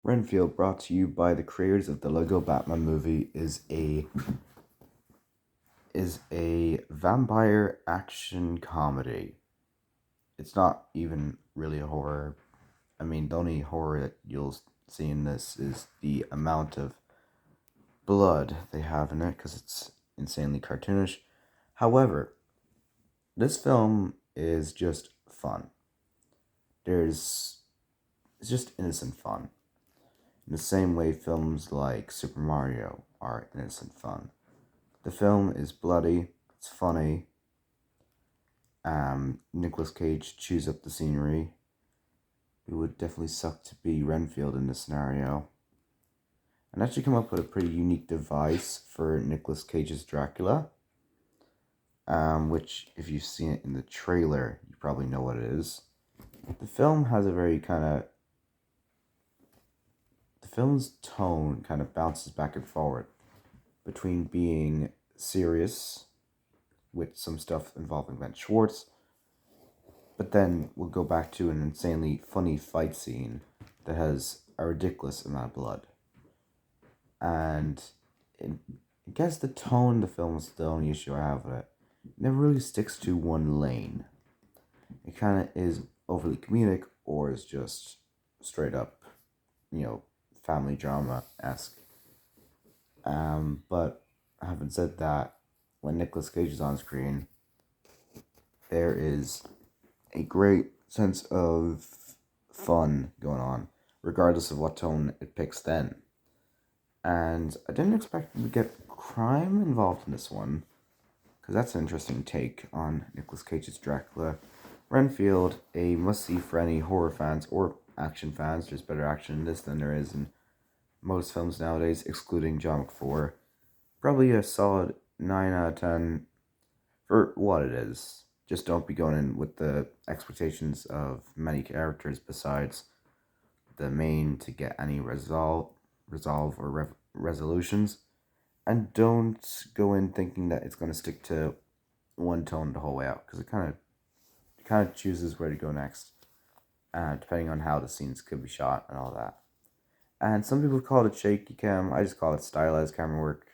Renfield, brought to you by the creators of the Lego Batman movie, is a vampire action comedy. It's not even really a horror. I mean, the only horror that you'll see in this is the amount of blood they have in it because it's insanely cartoonish. However, this film is just fun. There's It's just innocent fun. In the same way films like Super Mario are innocent fun. The film is bloody, it's funny. Nicolas Cage chews up the scenery. It would definitely suck to be Renfield in this scenario. And actually come up with a pretty unique device for Nicolas Cage's Dracula. Which, if you've seen it in the trailer, you probably know what it is. The film has a very the film's tone kind of bounces back and forward between being serious with some stuff involving Ben Schwartz, but then we'll go back to an insanely funny fight scene that has a ridiculous amount of blood. And I guess the tone of the film is the only issue I have with it. It never really sticks to one lane. It kind of is overly comedic or is just straight up, family drama-esque. But having said that, when Nicolas Cage is on screen, there is a great sense of fun going on, regardless of what tone it picks then. And I didn't expect to get crime involved in this one, because that's an interesting take on Nicolas Cage's Dracula. Renfield, a must-see for any horror fans or action fans. There's better action in this than there is in most films nowadays, excluding John McFour. Probably a solid 9 out of 10 for what it is. Just don't be going in with the expectations of many characters besides the main to get any resolve or resolutions. And don't go in thinking that it's going to stick to one tone the whole way out, because it kind of chooses where to go next, depending on how the scenes could be shot and all that. And some people call it shaky cam. I just call it stylized camera work.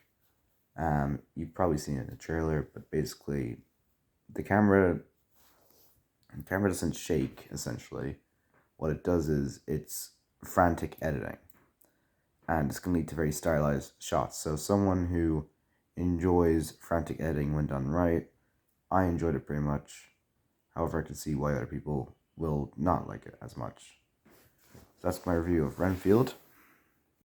You've probably seen it in the trailer, but basically, the camera doesn't shake. Essentially, what it does is it's frantic editing, and it's gonna lead to very stylized shots. So someone who enjoys frantic editing when done right, I enjoyed it pretty much. However, I can see why other people will not like it as much. So that's my review of Renfield.